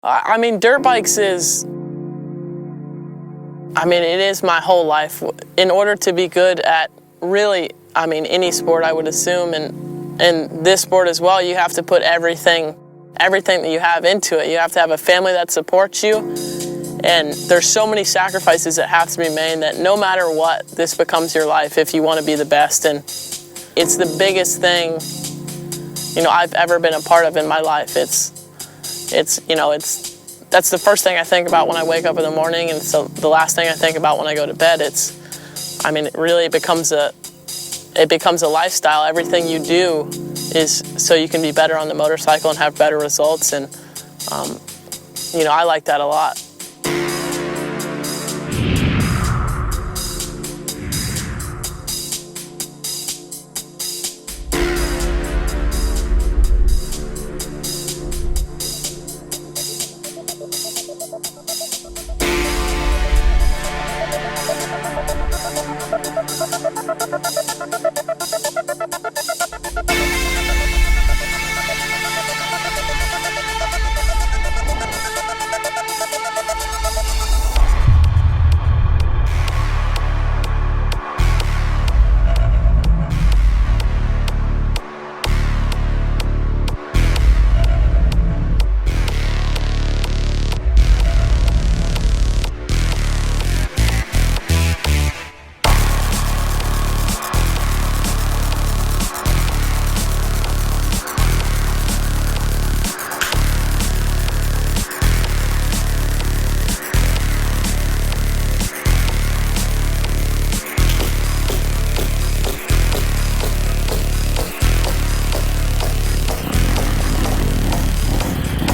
I mean, dirt bikes is, it is my whole life. In order to be good at really, any sport, I would assume, and this sport as well, you have to put everything that you have into it. You have to have a family that supports you, and there's so many sacrifices that have to be made that no matter what, this becomes your life if you want to be the best. And it's the biggest thing, I've ever been a part of in my life. That's the first thing I think about when I wake up in the morning, and so the last thing I think about when I go to bed. It really becomes a lifestyle. Everything you do is so you can be better on the motorcycle and have better results, and I like that a lot.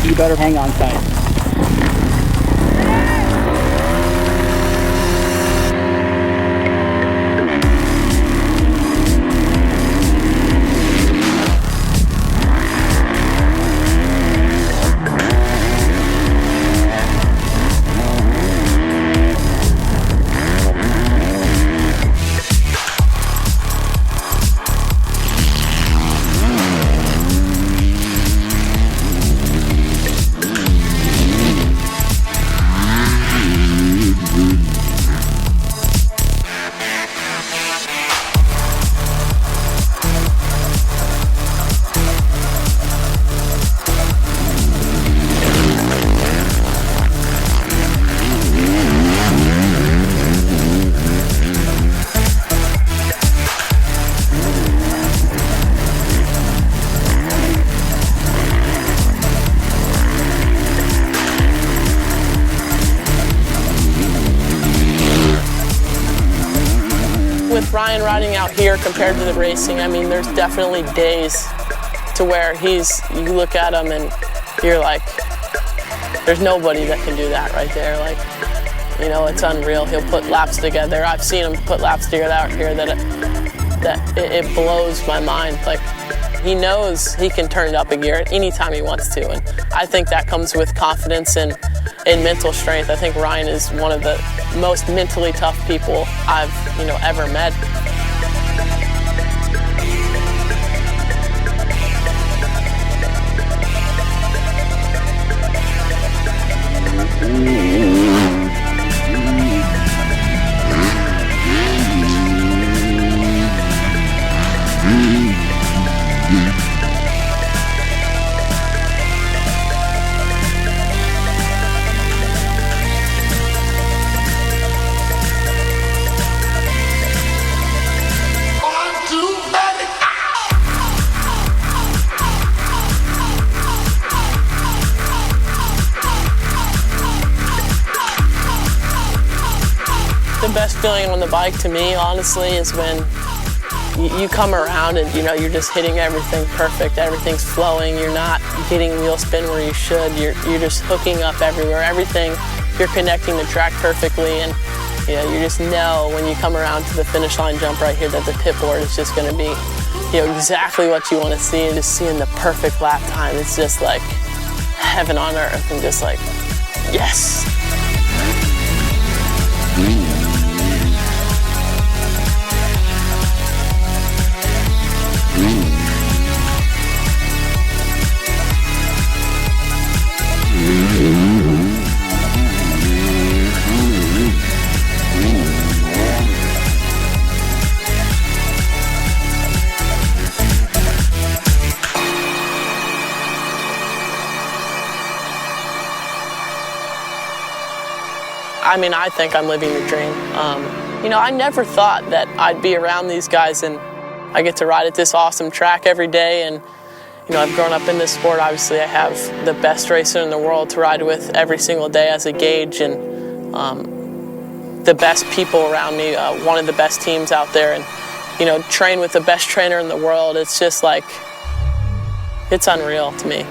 You better hang on tight. With Ryan riding out here compared to the racing, there's definitely days to where you look at him and you're like, there's nobody that can do that right there. It's unreal. He'll put laps together. I've seen him put laps together out here that it blows my mind. He knows he can turn it up a gear at any time he wants to, and I think that comes with confidence and mental strength. I think Ryan is one of the most mentally tough people I've ever met. The best feeling on the bike to me, honestly, is when you come around and you're just hitting everything perfect. Everything's flowing. You're not getting wheel spin where you should. You're just hooking up everywhere. Everything, you're connecting the track perfectly, and you just know when you come around to the finish line jump right here that the pit board is just going to be exactly what you want to see, and just seeing the perfect lap time. It's just like heaven on earth, and just like, yes. Mm-hmm. I mean, I think I'm living the dream. You know, I never thought that I'd be around these guys and I get to ride at this awesome track every day. And, you know, I've grown up in this sport. Obviously, I have the best racer in the world to ride with every single day as a gauge, and the best people around me, one of the best teams out there, and, you know, train with the best trainer in the world. It's just like, it's unreal to me.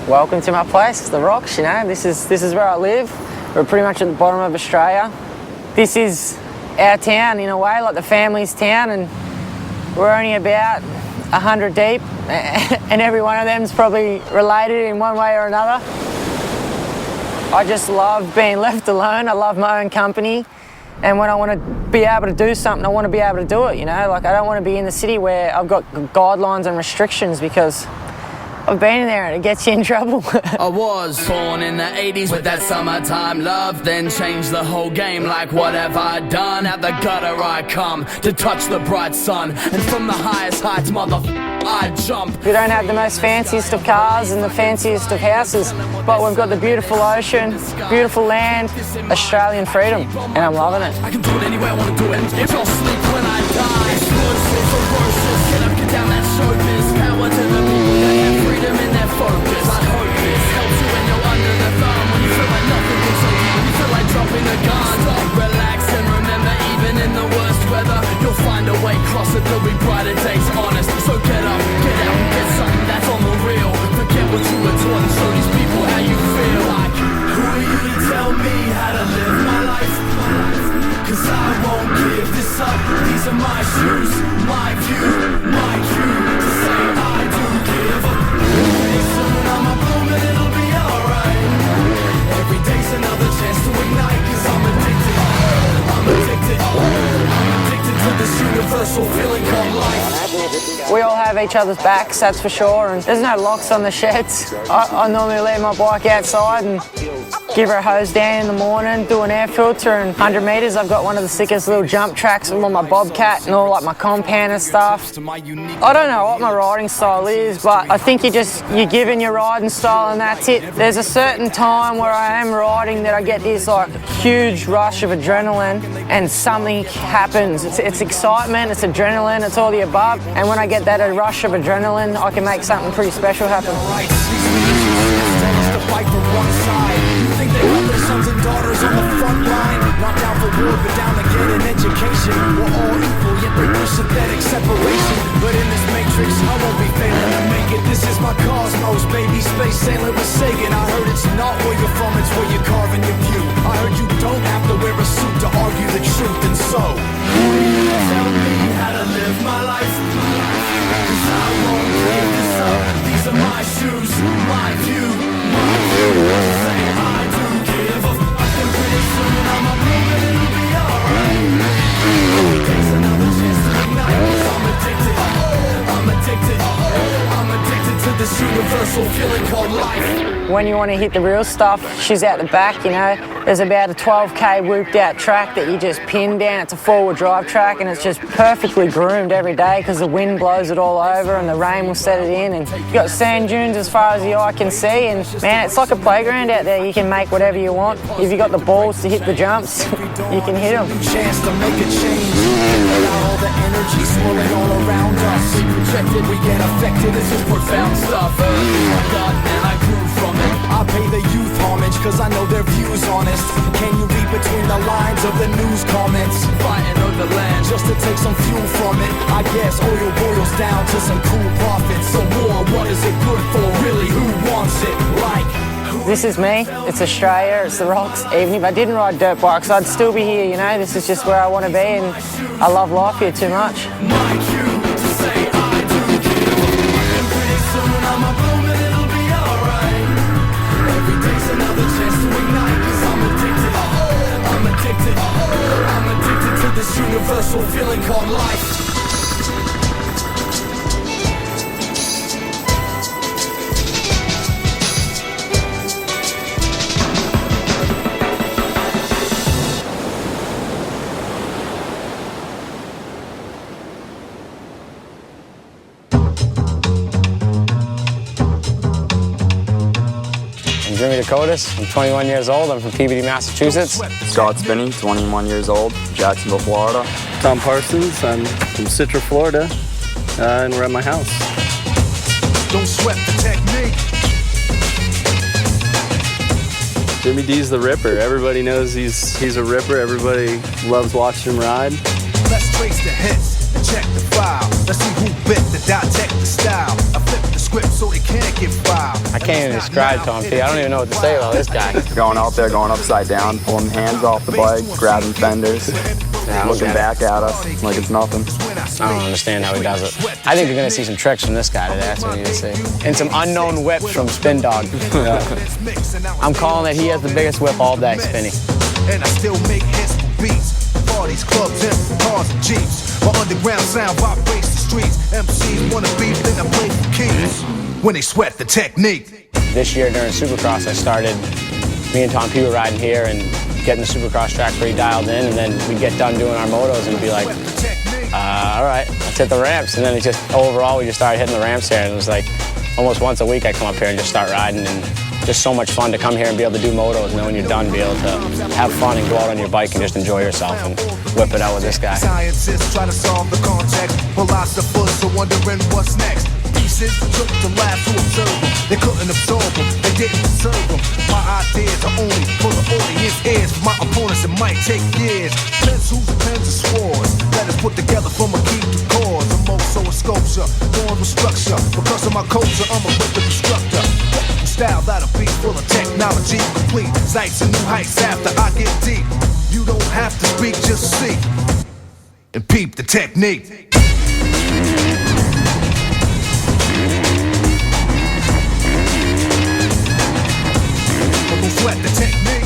Welcome to my place, the Rocks. You know, this is where I live. We're pretty much at the bottom of Australia. This is our town in a way, like the family's town, and we're only about 100 deep, and every one of them's probably related in one way or another. I just love being left alone. I love my own company, and when I want to be able to do something, I want to be able to do it. You know, like I don't want to be in the city where I've got guidelines and restrictions, because I've been in there and it gets you in trouble. I was born in the 80s with that summertime love, then changed the whole game. Like what have I done? Out the gutter I come to touch the bright sun, and from the highest heights, I jump. We don't have the most fanciest of cars and the fanciest of houses, but we've got the beautiful ocean, beautiful land, Australian freedom, and I'm loving it. I can do it anywhere I want to do it. If you'll sleep when I die, explosive, ferocious, get up, get down that showbiz. Power to the people that have freedom in their focus. I hope this helps you when you're under the thumb, when you feel like nothing can save you, when you feel like dropping a gun. Stop, relax, and remember, even in the worst weather, you'll find a way across it. There'll be brighter days, honest. So get up, get out, and get something that's on the real. Forget what you were taught and show these people how you feel. Like, who are you to tell me how to live my life? Cause I won't give this up. These are my shoes, my view, my cue to say I do give up. Pretty soon I'm a bloom and it'll be alright. Every day's another chance to ignite, cause I'm addicted. I'm addicted. I'm addicted to this universal feeling called life. We all have each other's backs, that's for sure, and there's no locks on the sheds. I normally leave my bike outside and give her a hose down in the morning, do an air filter, and 100 metres I've got one of the sickest little jump tracks with my Bobcat and all like my compound and stuff. I don't know what my riding style is, but I think you're given your riding style and that's it. There's a certain time where I am riding that I get this like huge rush of adrenaline and something happens. It's excitement, it's adrenaline, it's all the above, and when I get that rush of adrenaline, I can make something pretty special happen. They got their sons and daughters on the front line, not down for war, but down to get an education. We're all equal, yet we push synthetic separation. But in this matrix, I won't be failing to make it. This is my cosmos, baby, space sailing with Sagan. I heard it's not where you're from, it's where you're carving your view. I heard you don't have to wear a suit to argue the truth, and so tell me how to live my life. Cause I won't give this up. These are my shoes, my view, my view. Say I do give up. I think pretty soon I'm a bloom and it'll be alright. Every day's another chance to ignite, cause I'm addicted. I'm addicted. I'm addicted to this universal feeling called life. When you want to hit the real stuff, she's out the back, you know. There's about a 12k whooped out track that you just pin down. It's a four-wheel drive track and it's just perfectly groomed every day because the wind blows it all over and the rain will set it in, and you've got sand dunes as far as the eye can see, and man, it's like a playground out there. You can make whatever you want. If you've got the balls to hit the jumps, you can hit them. Chance to make a change. All the energy swirling all around us. We projected, we get affected. This is profound stuff. I got and I grew from it. I pay the youth homage cause I know their views honest. Can you read between the lines of the news comments? Fighting over land just to take some fuel from it. I guess oil boils down to some cool profits. So war, what is it good for? Really, who wants it? Like, this is me, it's Australia, it's the Rocks. Even if I didn't ride dirt bikes, I'd still be here, you know. This is just where I want to be, and I love life here too much. My cue to say I do give up. And pretty soon I'm a bloom and it'll be alright. Every day's another chance to ignite, cause I'm addicted. I'm addicted. I'm addicted to this universal feeling called life. Jimmy Dakotas. I'm 21 years old. I'm from Peabody, Massachusetts. Scott Spinney, 21 years old, Jacksonville, Florida. Tom Parsons, I'm from Citra, Florida, and we're at my house. Don't sweat the technique. Jimmy D's the Ripper. Everybody knows he's a ripper. Everybody loves watching him ride. Let's trace the hits and check the file. Let's see who bit the dissect the style. I flip the script so they can't get filed. I can't even describe Tom P. I don't even know what to say about this guy. Going out there, going upside down, pulling hands off the bike, grabbing fenders, looking back at us like it's nothing. I don't understand how he does it. I think you're going to see some tricks from this guy today. That's what you're going to see. And some unknown whips from Spin Dog. I'm calling that he has the biggest whip all day, Spinny. And I still make hits for beats. Parties, clubs, and cars and jeeps. My underground sound vibrates the streets. MCs wanna beef, then I play for keys. When they sweat the technique. This year during Supercross, I started, me and Tom P were riding here and getting the Supercross track pretty dialed in, and then we'd get done doing our motos and be like, all right, let's hit the ramps. And then it just, overall, we just started hitting the ramps here, and it was like almost once a week I come up here and just start riding, and just so much fun to come here and be able to do motos, and then when you're done, be able to have fun and go out on your bike and just enjoy yourself and whip it out with this guy. Scientists try to solve the context. Philosophers are wondering what's next. Pieces took the lab to observe them. They couldn't absorb them, they didn't deserve them. My ideas are only for the audience ears. For my opponents, it might take years. Pencils, pens, and swords. Let us put together from a key to cause. A Moto, a sculpture, born with structure. Because of my culture, I'm a wicked instructor. Style that'll be full of technology, complete sights and new heights after I get deep. You don't have to speak, just see and peep the technique. Don't sweat the technique.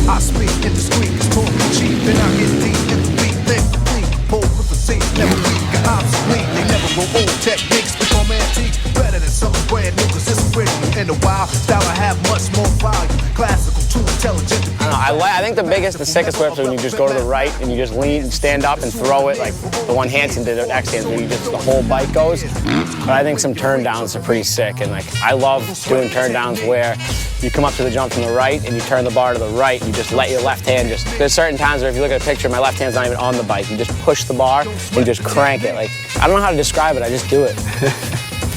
I speak indiscreet, cause talk is cheap, and I get deep in the beat, think complete, pull with the seat, never weak, obsolete, they never grow old, techniques become antique, better than something brand new, cause it's original, in the wild, style I have much more value, classical, too intelligent. I don't know, I think the sickest whips are when you just go to the right and you just lean and stand up and throw it, like the one Hansen did at X Games, where you just, the whole bike goes. But I think some turn downs are pretty sick, and like, I love doing turn downs where you come up to the jump from the right and you turn the bar to the right and you just let your left hand just, there's certain times where if you look at a picture, my left hand's not even on the bike. You just push the bar and just crank it. Like, I don't know how to describe it, I just do it.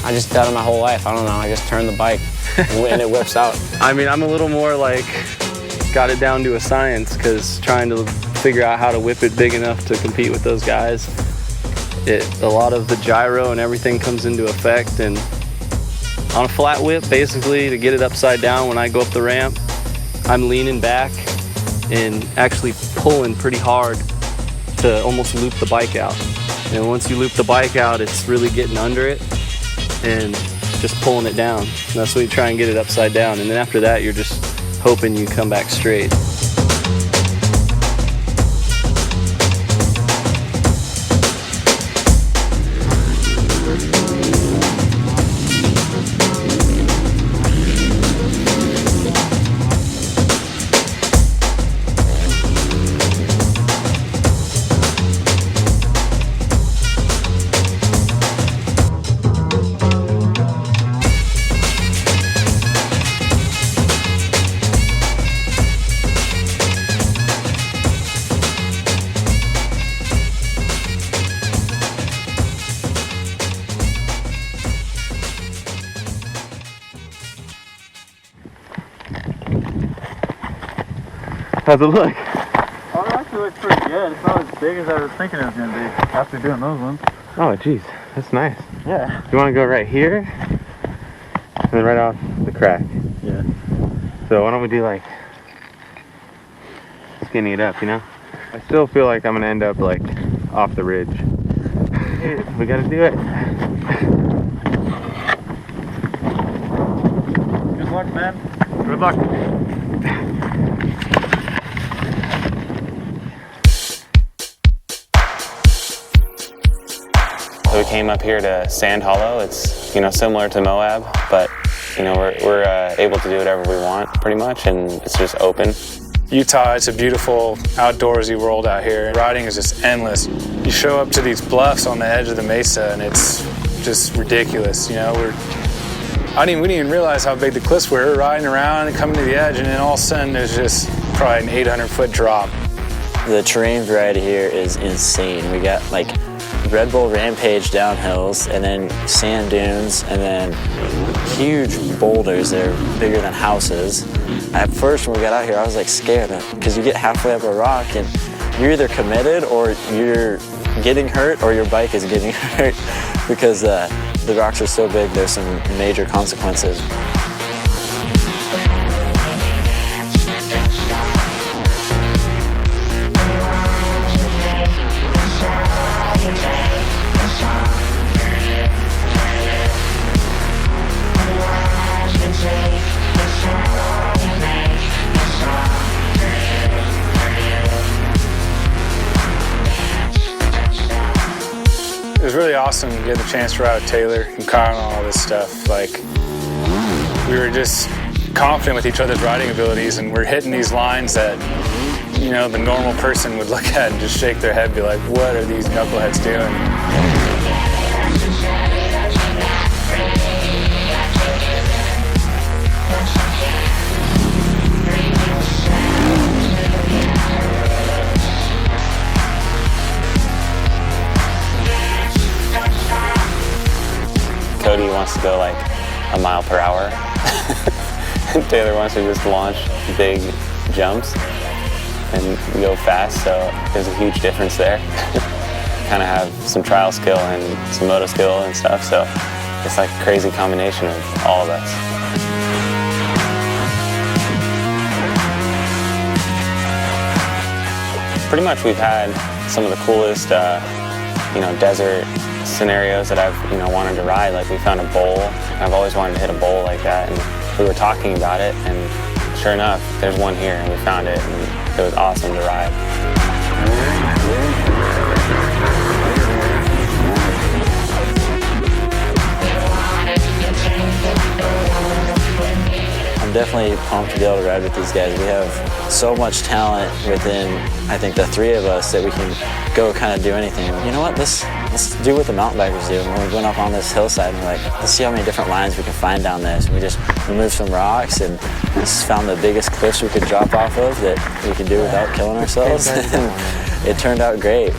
I just done it my whole life, I don't know, I just turn the bike and it whips out. I mean, I'm a little more like, got it down to a science, because trying to figure out how to whip it big enough to compete with those guys, a lot of the gyro and everything comes into effect, and on a flat whip, basically, to get it upside down when I go up the ramp, I'm leaning back and actually pulling pretty hard to almost loop the bike out. And once you loop the bike out, it's really getting under it and just pulling it down. And that's what you try and get it upside down. And then after that, you're just hoping you come back straight. How's it look? Oh, it actually looks pretty good. It's not as big as I was thinking it was going to be after doing those ones. Oh, geez. That's nice. Yeah. You want to go right here? And then right off the crack. Yeah. So why don't we do like skinny it up, you know? I still feel like I'm going to end up like off the ridge. We got to do it. Good luck, man. Good luck. So we came up here to Sand Hollow. It's, you know, similar to Moab, but, you know, we're able to do whatever we want pretty much, and it's just open. Utah, it's a beautiful outdoorsy world out here. Riding is just endless. You show up to these bluffs on the edge of the mesa and it's just ridiculous. You know, we didn't even realize how big the cliffs were. We're riding around and coming to the edge, and then all of a sudden there's just probably an 800-foot drop. The terrain variety here is insane. We got like Red Bull Rampage downhills, and then sand dunes, and then huge boulders that are bigger than houses. At first when we got out here, I was like scared because you get halfway up a rock and you're either committed or you're getting hurt or your bike is getting hurt because the rocks are so big, there's some major consequences. It was really awesome to get the chance to ride with Taylor and Kyle and all this stuff. Like, we were just confident with each other's riding abilities, and we're hitting these lines that, you know, the normal person would look at and just shake their head and be like, what are these knuckleheads doing? Cody wants to go like a mile per hour. Taylor wants to just launch big jumps and go fast, so there's a huge difference there. Kind of have some trial skill and some moto skill and stuff, so it's like a crazy combination of all of us. Pretty much we've had some of the coolest desert scenarios that I've wanted to ride. Like, we found a bowl. I've always wanted to hit a bowl like that, and we were talking about it, and sure enough, there's one here, and we found it, and it was awesome to ride. I'm definitely pumped to be able to ride with these guys. We have so much talent within, I think, the three of us that we can go kind of do anything. You know what, let's do what the mountain bikers do. When we went up on this hillside, and we're like, let's see how many different lines we can find down this. And we just removed some rocks and just found the biggest cliffs we could drop off of that we could do without killing ourselves. And it turned out great.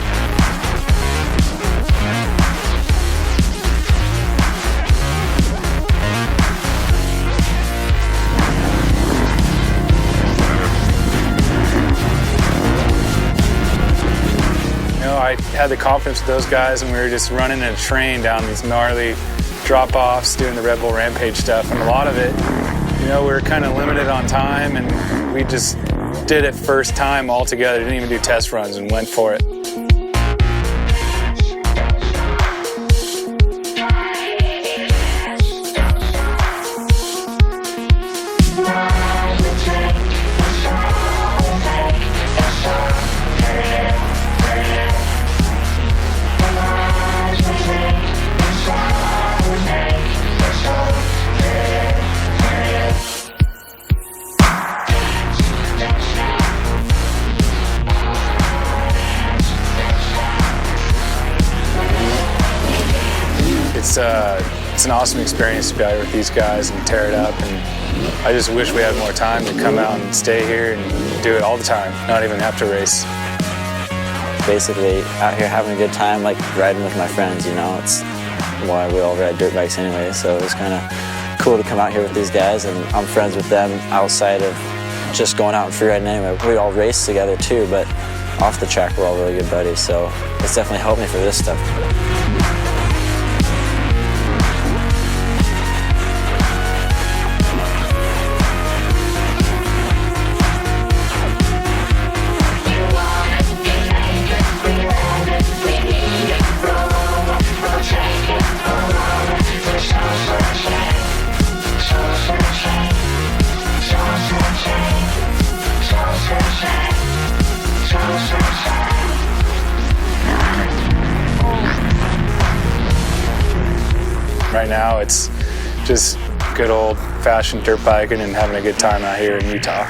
I had the confidence with those guys, and we were just running in a train down these gnarly drop-offs, doing the Red Bull Rampage stuff, and a lot of it, we were kind of limited on time, and we just did it first time all together, didn't even do test runs, and went for it. It's an awesome experience to be out here with these guys and tear it up, and I just wish we had more time to come out and stay here and do it all the time, not even have to race. Basically out here having a good time, like riding with my friends, it's why we all ride dirt bikes anyway, so it was kind of cool to come out here with these guys, and I'm friends with them outside of just going out and free riding anyway. We all race together too, but off the track we're all really good buddies, so it's definitely helped me for this stuff. Right now, it's just good old-fashioned dirt biking and having a good time out here in Utah.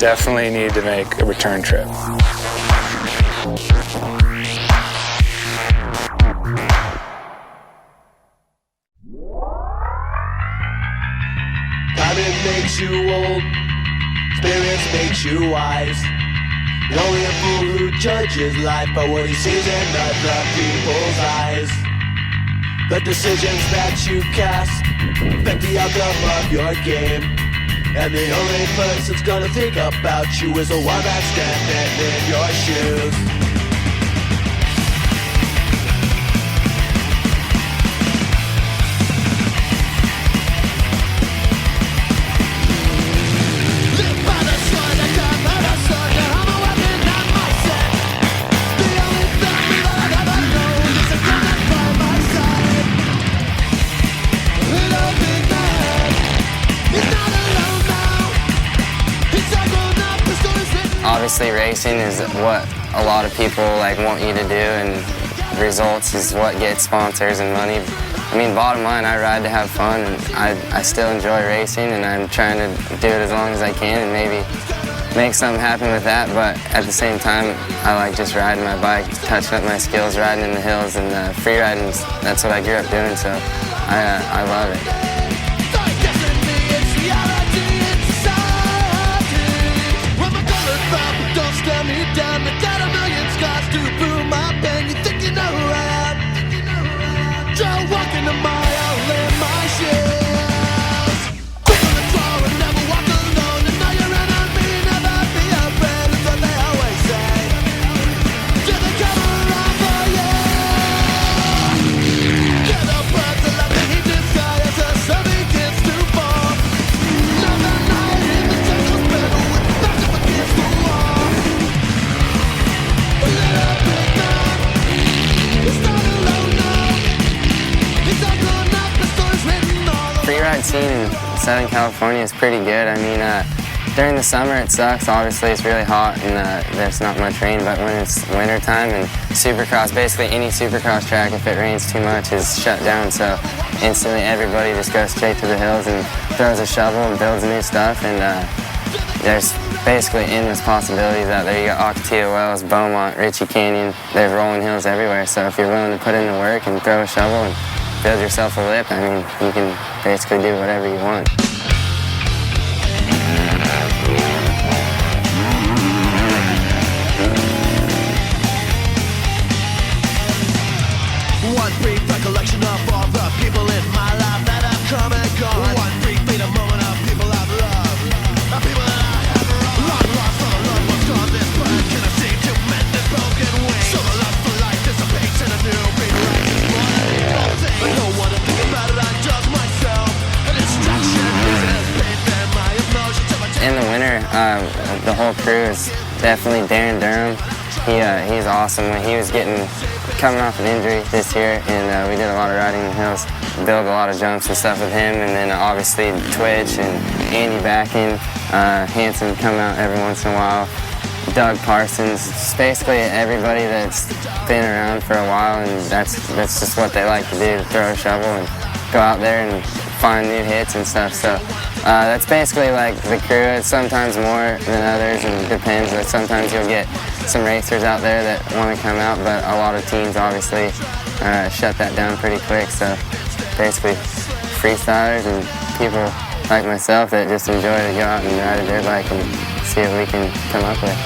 definitely need to make a return trip. Habit makes you old, experience makes you wise. You're only a fool who judges life by what he sees in other people's eyes. The decisions that you cast affect the outcome of your game. And the only person's gonna think about you is the one that's standing in your shoes. Obviously, racing is what a lot of people want you to do, and results is what gets sponsors and money. I mean, bottom line, I ride to have fun, and I still enjoy racing, and I'm trying to do it as long as I can and maybe make something happen with that. But at the same time, I like just riding my bike, touching up my skills, riding in the hills, and free riding. That's what I grew up doing, so I love it. Scene in Southern California is pretty good. I mean, during the summer it sucks. Obviously, it's really hot and there's not much rain. But when it's winter time and Supercross, basically any Supercross track, if it rains too much, is shut down. So instantly, everybody just goes straight to the hills and throws a shovel and builds new stuff. And there's basically endless possibilities out there. You got Ocotillo Wells, Beaumont, Ritchie Canyon. There's rolling hills everywhere. So if you're willing to put in the work and throw a shovel and build yourself a lip, I mean, you can basically do whatever you want. One brief recollection of all the people in my life that have come and gone. One brief beat a moment of people I've loved, of people that I have wronged. Long lost for the loved ones gone. This bird cannot seem to mend their broken wings. So the love for life dissipates and a new beat rises more than anything. I don't want to think about it, I judge myself. A distraction is as pain than my emotions. In the winter, the whole crew is definitely Darren Durham. He's awesome. When he was coming off an injury this year, and we did a lot of riding in the hills, built a lot of jumps and stuff with him, and then obviously Twitch and Andy Backing, Hanson come out every once in a while, Doug Parsons, just basically everybody that's been around for a while, and that's just what they like to do, to throw a shovel and go out there and find new hits and stuff. So that's basically like the crew. It's sometimes more than others, and it depends. Like sometimes you'll get some racers out there that want to come out, but a lot of teams obviously shut that down pretty quick. So basically freestylers and people like myself that just enjoy to go out and ride a dirt bike and see what we can come up with.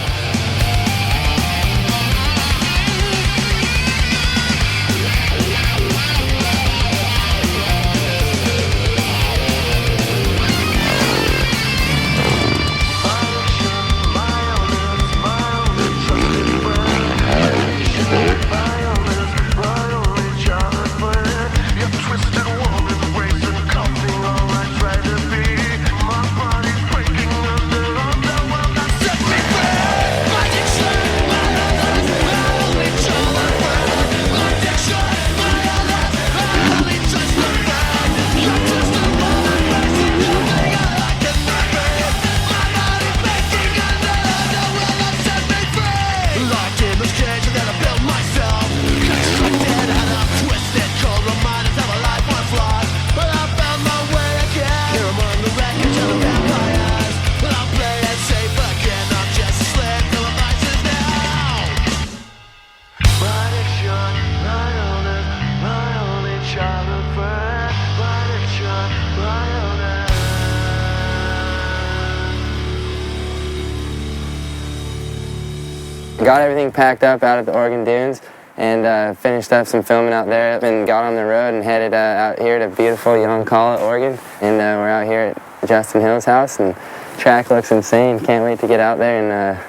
Got everything packed up out at the Oregon Dunes and finished up some filming out there and got on the road and headed out here to beautiful Yoncalla, Oregon. And we're out here at Justin Hill's house and the track looks insane. Can't wait to get out there and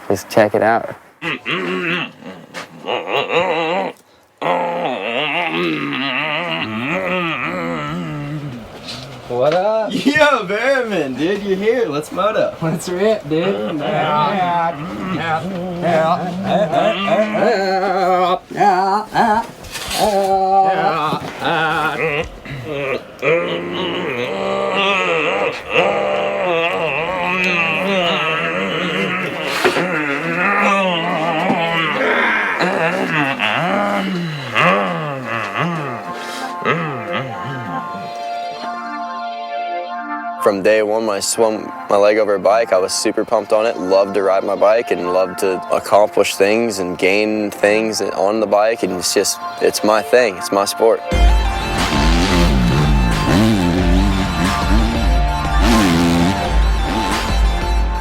just check it out. What up? Yo, Bearman, dude, you're here. Let's moto. Let's rip, dude. From day one when I swung my leg over a bike, I was super pumped on it, loved to ride my bike and loved to accomplish things and gain things on the bike, and it's my thing, it's my sport.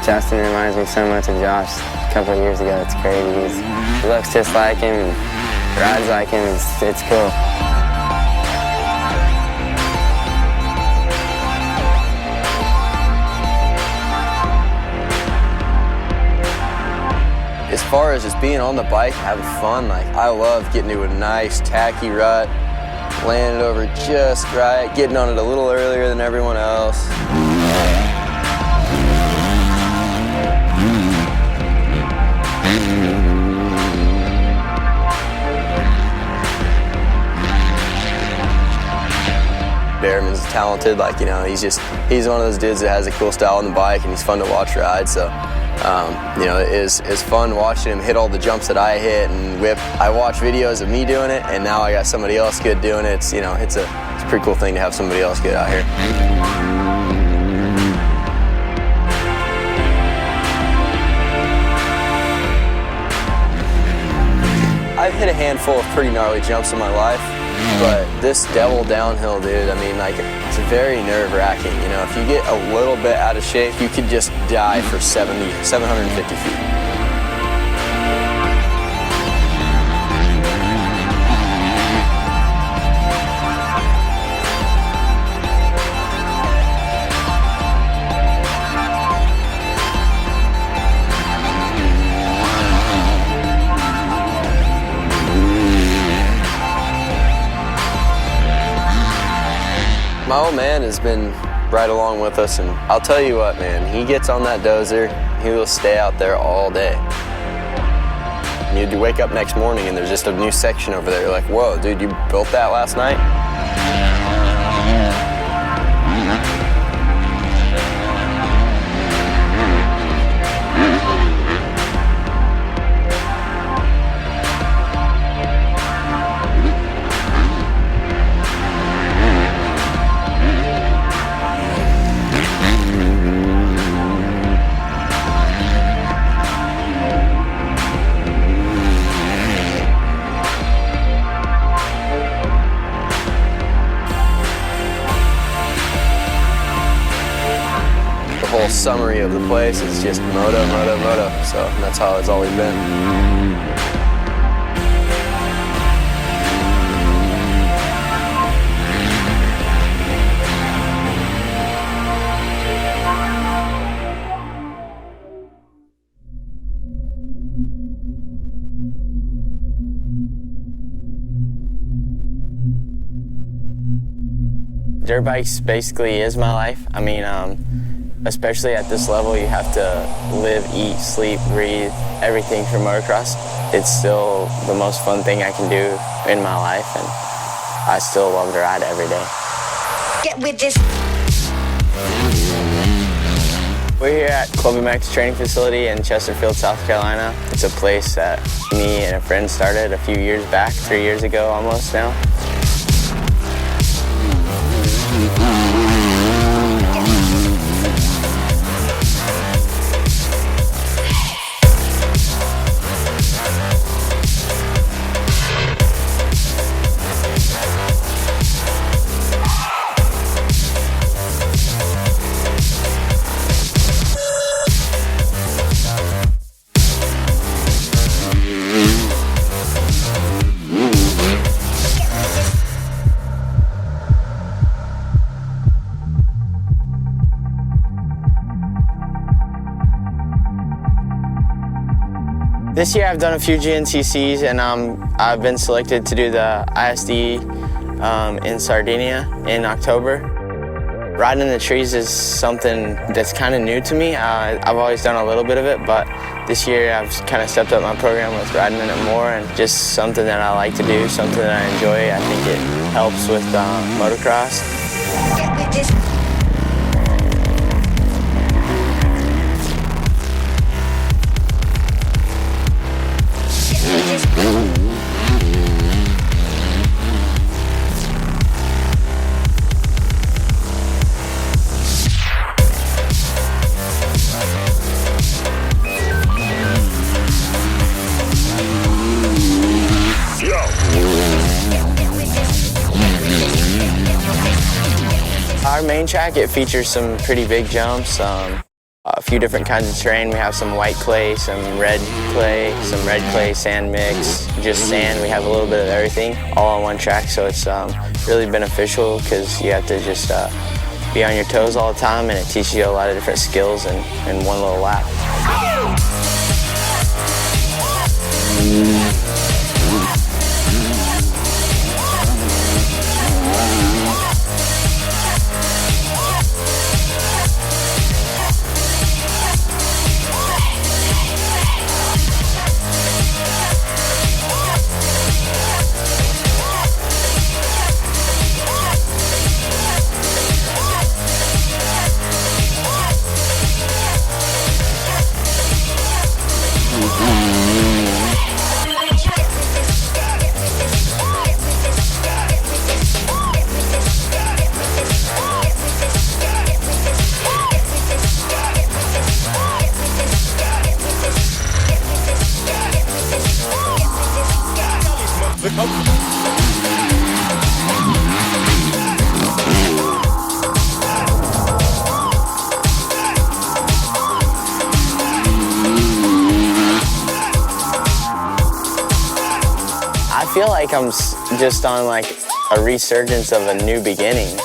Justin reminds me so much of Josh a couple of years ago. It's crazy. He looks just like him, rides like him. It's cool. As far as just being on the bike, having fun, like I love getting into a nice tacky rut, landing it over just right, getting on it a little earlier than everyone else. Bearman's talented, like, you know, he's one of those dudes that has a cool style on the bike and he's fun to watch ride, so you know, it's fun watching him hit all the jumps that I hit and whip. I watch videos of me doing it, and now I got somebody else good doing it. It's, you know, it's a pretty cool thing to have somebody else good out here. I've hit a handful of pretty gnarly jumps in my life, but this devil downhill, dude, I mean, like, it's very nerve-wracking. You know, if you get a little bit out of shape, you could just die for 750 feet. My old man has been right along with us, and I'll tell you what, man, he gets on that dozer, he will stay out there all day. And you'd wake up next morning and there's just a new section over there. You're like, whoa, dude, you built that last night? Whole summary of the place is just moto, moto, moto. So that's how it's always been. Dirt bikes basically is my life. I mean, especially at this level, you have to live, eat, sleep, breathe, everything for motocross. It's still the most fun thing I can do in my life, and I still love to ride every day. Get with this. We're here at Club MX training facility in Chesterfield, South Carolina. It's a place that me and a friend started a few years back, 3 years ago almost now. This year I've done a few GNCCs and I've been selected to do the ISD in Sardinia in October. Riding in the trees is something that's kind of new to me. I've always done a little bit of it, but this year I've kind of stepped up my program with riding in it more, and just something that I like to do, something that I enjoy. I think it helps with motocross. Our main track, it features some pretty big jumps, a few different kinds of terrain. We have some white clay, some red clay sand mix, just sand. We have a little bit of everything all on one track, so it's really beneficial because you have to just be on your toes all the time, and it teaches you a lot of different skills in one little lap. I feel like I'm just on like a resurgence of a new beginning.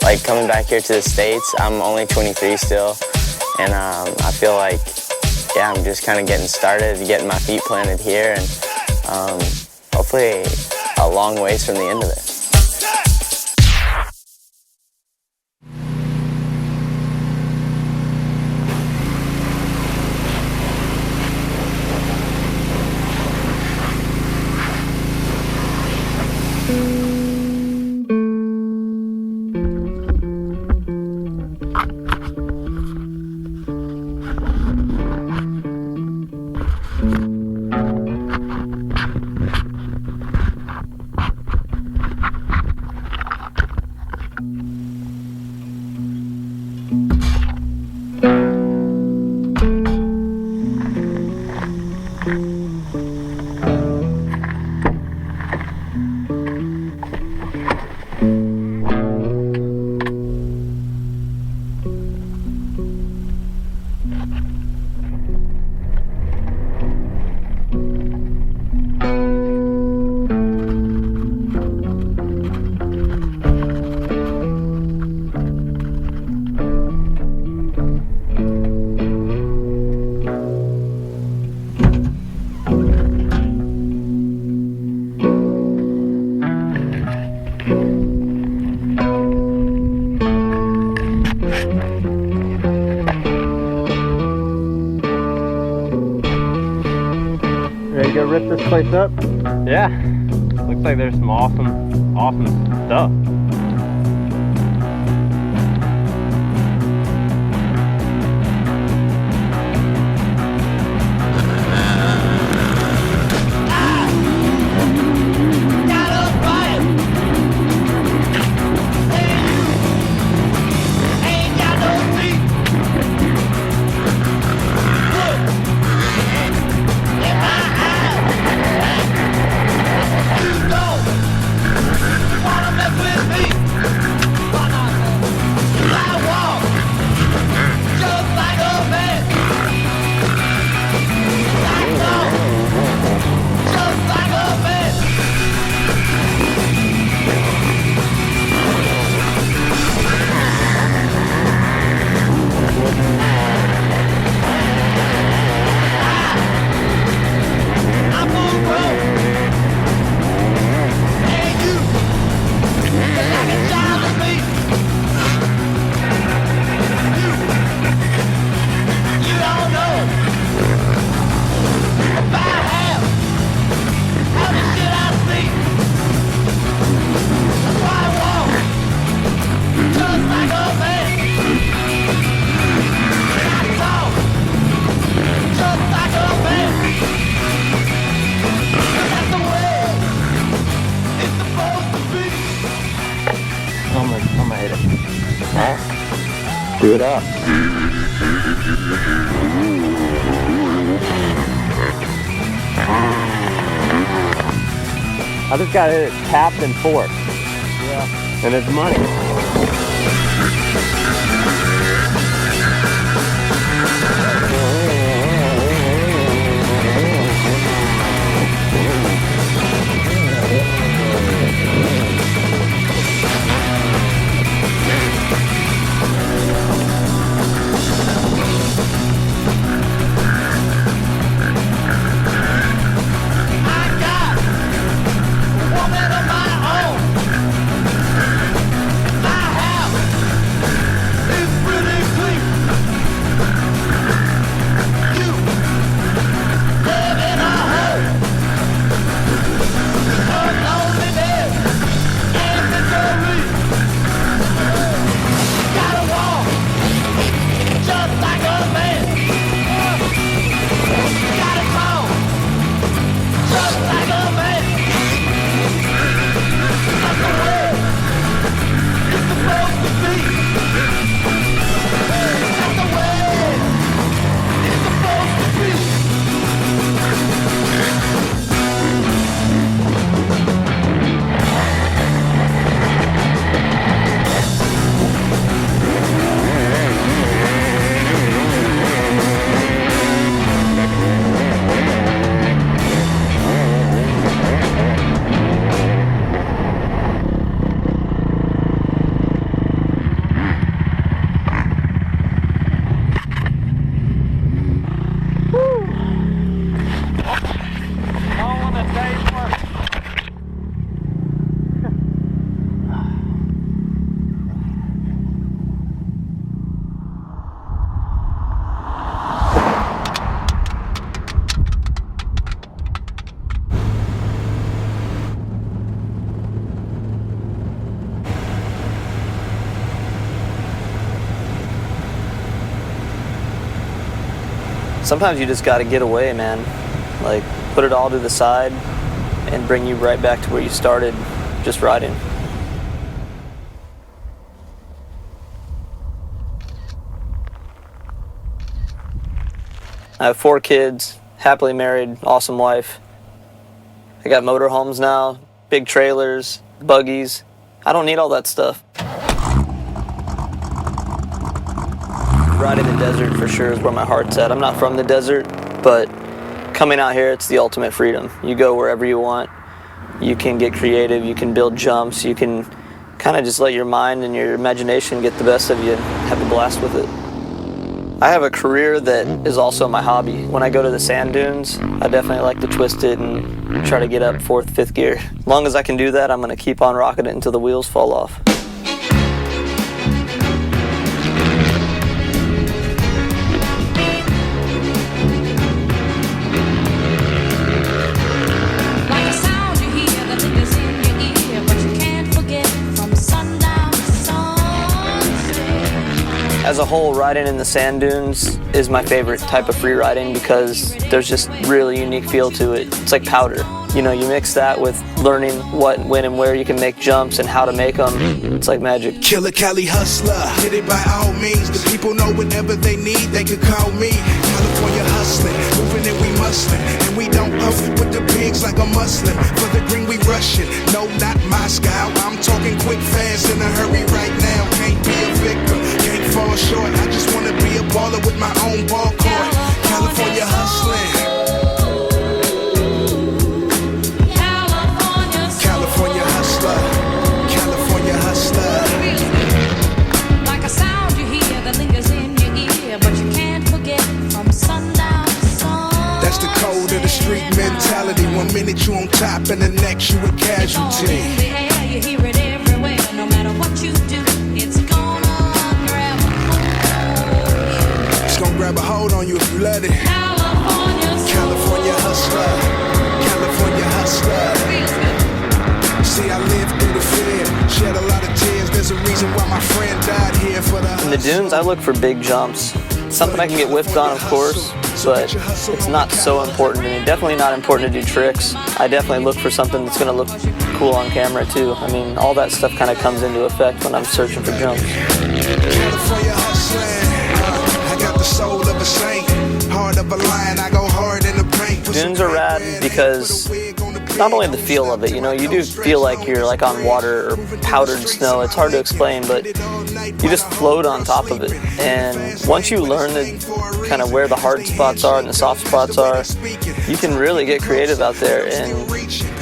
Like coming back here to the States, I'm only 23 still, and I feel like, yeah, I'm just kind of getting started, getting my feet planted here, and hopefully a long ways from the end of it. Ready to go rip this place up? Yeah. Looks like there's some awesome stuff. Wanna mess with ride. Do it up. I just got it tapped and forked. Yeah. And it's money. Sometimes you just got to get away, man. Like, put it all to the side and bring you right back to where you started, just riding. I have 4 kids, happily married, awesome wife. I got motorhomes now, big trailers, buggies. I don't need all that stuff. Riding the desert for sure is where my heart's at. I'm not from the desert, but coming out here, it's the ultimate freedom. You go wherever you want. You can get creative, you can build jumps, you can kind of just let your mind and your imagination get the best of you and have a blast with it. I have a career that is also my hobby. When I go to the sand dunes, I definitely like to twist it and try to get up 4th, 5th gear. As long as I can do that, I'm going to keep on rocking it until the wheels fall off. As a whole, riding in the sand dunes is my favorite type of free riding because there's just really unique feel to it. It's like powder. You know, you mix that with learning what, when, and where you can make jumps and how to make them. It's like magic. Killer Cali hustler, hit it by all means. The people know whatever they need, they could call me. California hustling, moving and we muscling. And we don't huff with the pigs like a Muslim. For the green we rushing, no, not Moscow. I'm talking quick, fast, in a hurry right now. Can't be a victim, can't fall short. I just wanna be a baller with my own ball court. California hustling. California hustler, California hustler. Like a sound you hear that lingers in your ear, but you can't forget from sundown to sun. That's the code of the street mentality. 1 minute you on top and the next you a casualty. In the air, you hear it everywhere. No matter what you do, it's gonna grab a hold. It's gonna grab a hold on you if you let it. California hustler, California hustler. See, I lived through the fear, shed a lot of tears. There's a reason why my friend died here for the. In the dunes, I look for big jumps. Something I can get whipped on, of course, but it's not so important to me. Definitely not important to do tricks. I definitely look for something that's going to look cool on camera too. I mean, all that stuff kind of comes into effect when I'm searching for jumps. Dunes are rad because not only the feel of it, you know, you do feel like you're like on water or powdered snow. It's hard to explain, but you just float on top of it. And once you learn the kind of where the hard spots are and the soft spots are, you can really get creative out there, and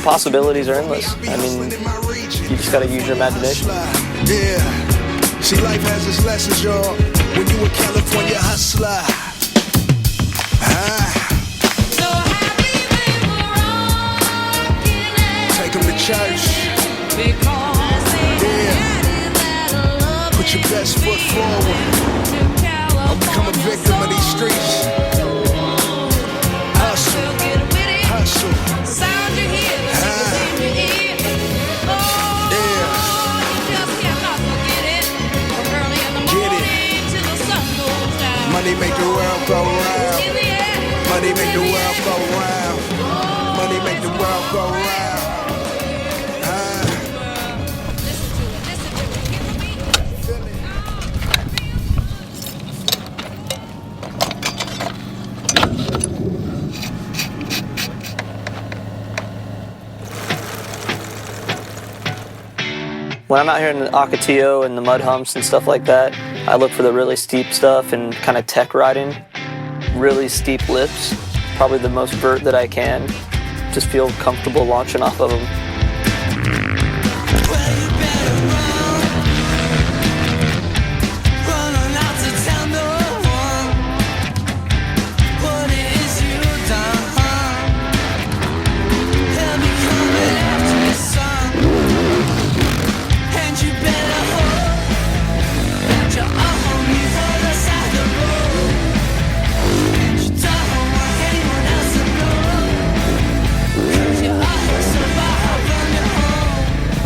possibilities are endless. I mean, you just got to use your imagination. Yeah, see, life has its lessons, y'all. When you a California hustler. Take them to church. Yeah. Put your best foot forward. I'll become a victim of these streets. Hustle. Hustle. Money make the world go round. Money make the world go round. Money make the world go round. When I'm out here in the Ocotillo and the mud humps and stuff like that, I look for the really steep stuff and kind of tech riding. Really steep lips, probably the most vert that I can. Just feel comfortable launching off of them.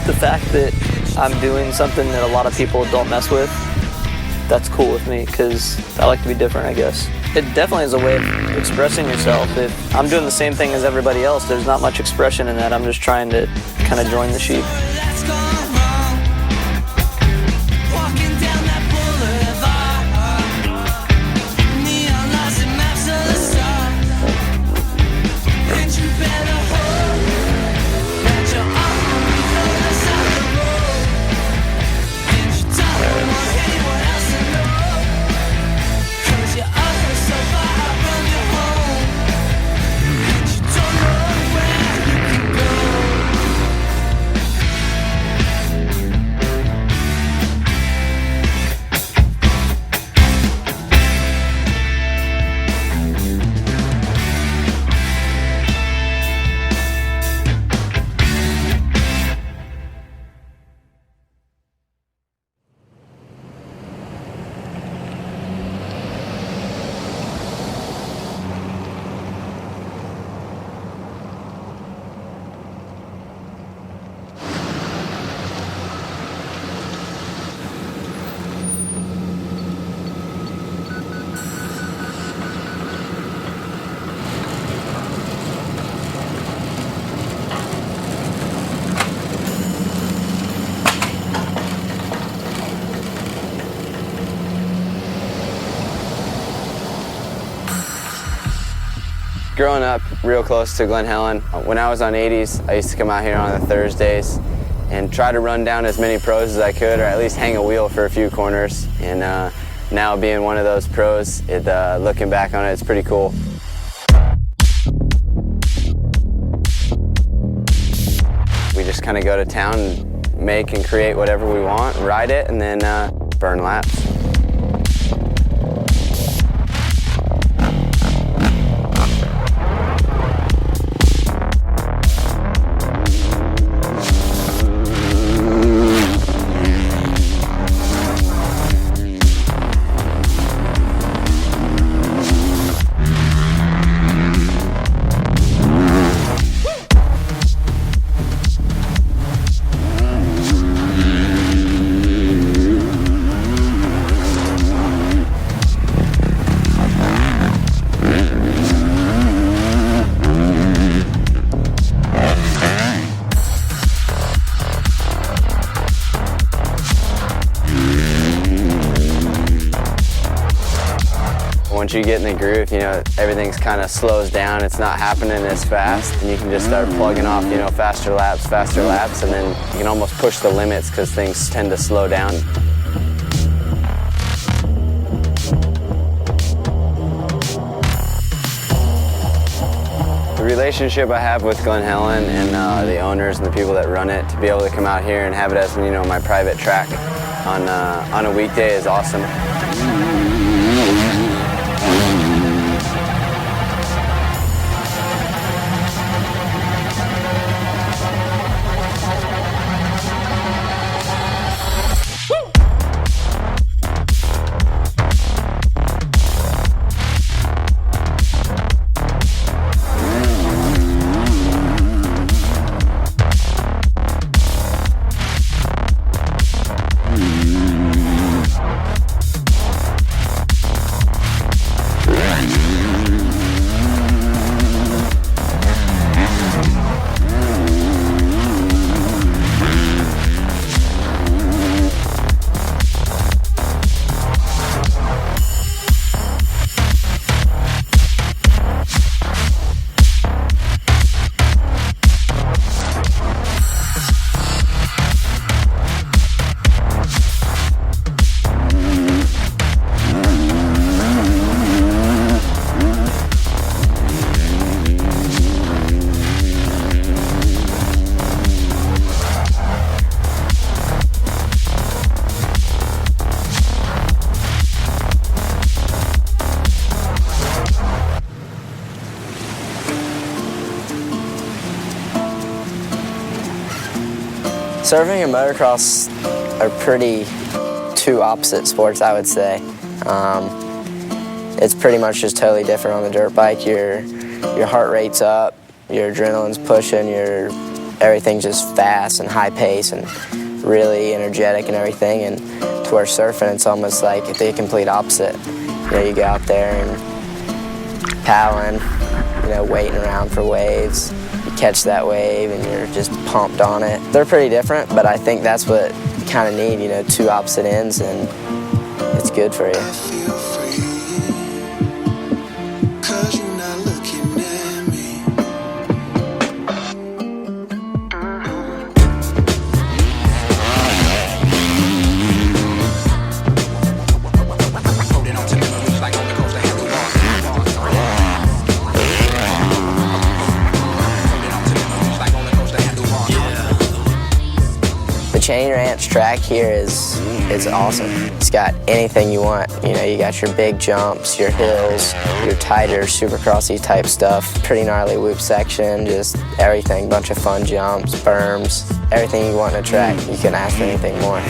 The fact that I'm doing something that a lot of people don't mess with, that's cool with me because I like to be different, I guess. It definitely is a way of expressing yourself. If I'm doing the same thing as everybody else, there's not much expression in that. I'm just trying to kind of join the sheep. Growing up real close to Glen Helen, when I was on 80s, I used to come out here on the Thursdays and try to run down as many pros as I could, or at least hang a wheel for a few corners. And now being one of those pros, looking back on it, it's pretty cool. We just kind of go to town and make and create whatever we want, ride it, and then burn laps. once you get in the groove, you know, everything's kind of slows down. It's not happening as fast, and you can just start plugging off, you know, faster laps, and then you can almost push the limits because things tend to slow down. The relationship I have with Glen Helen and the owners and the people that run it, to be able to come out here and have it as, you know, my private track on a weekday is awesome. Surfing and motocross are pretty two opposite sports, I would say. It's pretty much just totally different on the dirt bike. Your heart rate's up, your adrenaline's pushing, everything's just fast and high pace and really energetic and everything. And to where surfing, it's almost like the complete opposite. You know, you go out there and paddling, you know, waiting around for waves. Catch that wave and you're just pumped on it. They're pretty different, but I think that's what you kind of need, you know, two opposite ends, and it's good for you. Chain Ranch track here is awesome. It's got anything you want. You know, you got your big jumps, your hills, your tighter supercrossy type stuff, pretty gnarly whoop section, just everything, bunch of fun jumps, berms, everything you want in a track. You couldn't ask for anything more.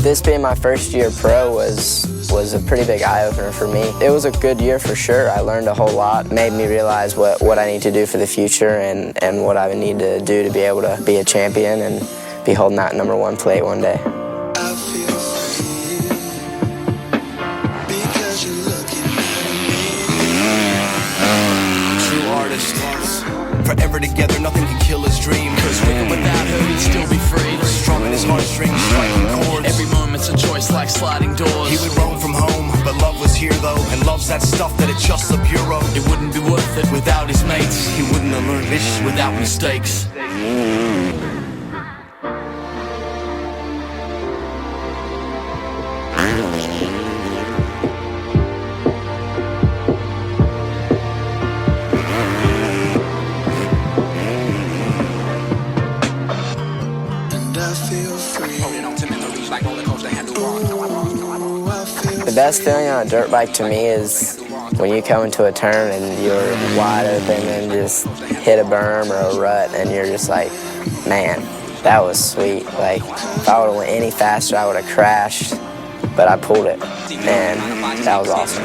This being my first year pro was a pretty big eye-opener for me. It was a good year for sure. I learned a whole lot. It made me realize what I need to do for the future and what I need to do to be able to be a champion and be holding that #1 plate one day. True artist, forever together, nothing can kill his dream. Cause with or without her, he'd still be free. Strumming his heartstrings, striking chords. Every moment's a choice like sliding doors. He would roam from home, but love was here though. And love's that stuff that it's just a bureau. It wouldn't be worth it without his mates. He wouldn't have learned this without mistakes. The best feeling on a dirt bike to me is when you come into a turn and you're wide open and just hit a berm or a rut and you're just like, man, that was sweet. Like, if I would have went any faster, I would have crashed, but I pulled it, and that was awesome.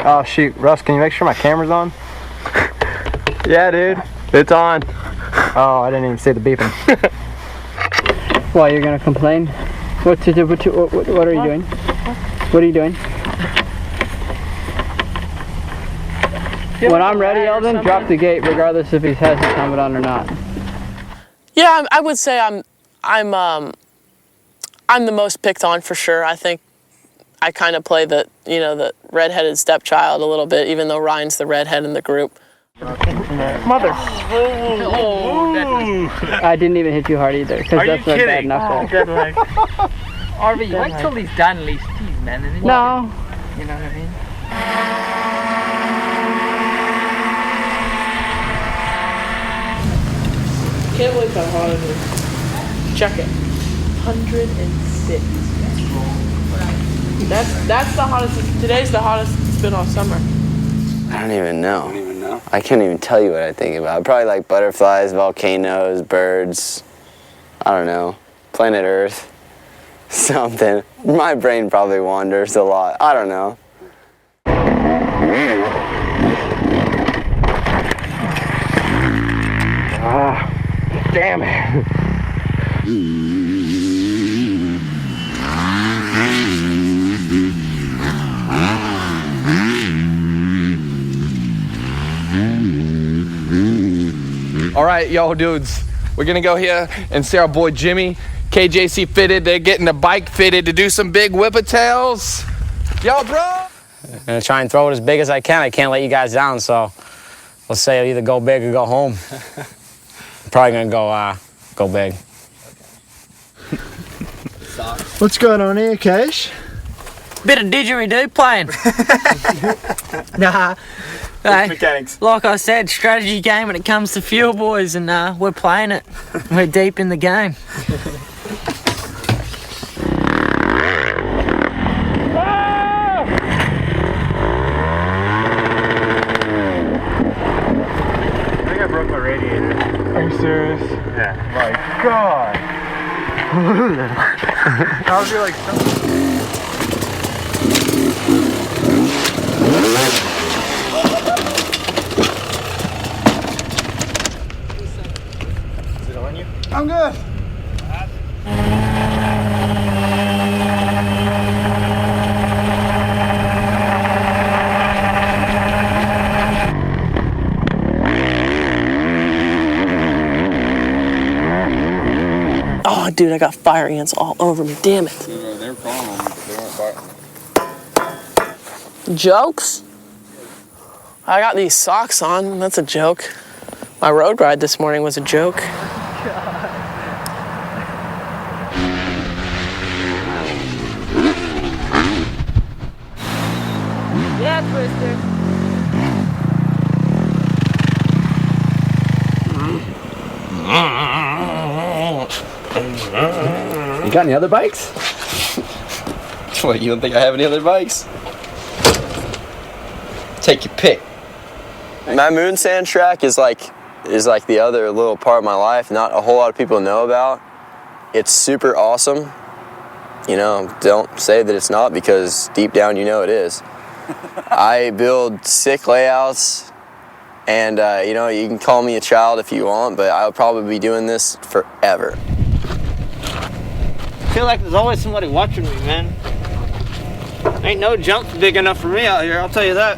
Oh shoot, Russ, can you make sure my camera's on? Yeah, dude, it's on. Oh, I didn't even see the beeping. Why, you're gonna complain? What are you doing? What are you doing? When I'm ready, Eldon, drop the gate regardless if he has his helmet on or not. Yeah, I would say I'm the most picked on for sure. I think I kind of play the redheaded stepchild a little bit, even though Ryan's the redhead in the group. Mother. I didn't even hit you hard either, because that's a bad knuckle. RV, wait till he's done at least. Jeez, man. And then No. You know what I mean? Can't believe how hot it is. Check it. 106. That's the hottest. Today's the hottest it's been all summer. I don't even know. I can't even tell you what I think about. Probably like butterflies, volcanoes, birds. I don't know. Planet Earth. Something. My brain probably wanders a lot. I don't know. Damn it. All right, yo, dudes. We're gonna go here and see our boy Jimmy. KJC Fitted. They're getting the bike fitted to do some big whipper-tails. Yo, bro. I'm gonna try and throw it as big as I can. I can't let you guys down, so let's say I'll either go big or go home. I'm probably gonna go big. What's going on here, Cash? Bit of didgeridoo playing. Nah. Hey, mechanics. like I said, strategy game when it comes to fuel, boys, and we're playing it. We're deep in the game. I think I broke my radiator. Are you serious? Yeah. My God. How's your like? Is it on you? I'm good. Oh, dude, I got fire ants all over me. Damn it. They were calling on me, but they weren't biting. Jokes? I got these socks on. That's a joke. My road ride this morning was a joke. Yeah, Twister. You got any other bikes? What, you don't think I have any other bikes? Take your pick. My moon sand track is like the other little part of my life not a whole lot of people know about. It's super awesome. You know, don't say that it's not, because deep down you know it is. I build sick layouts, and you know, you can call me a child if you want, but I'll probably be doing this forever. I feel like there's always somebody watching me, man. Ain't no jumps big enough for me out here, I'll tell you that.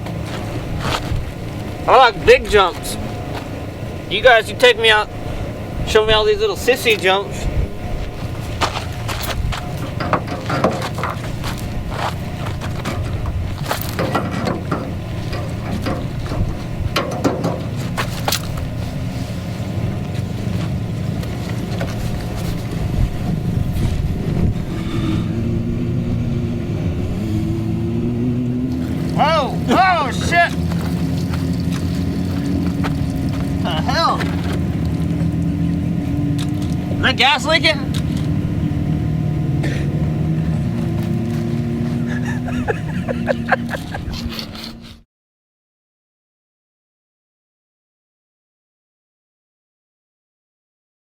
I like big jumps. You guys, you take me out, show me all these little sissy jumps. Oh, shit! What the hell? Is that gas leaking?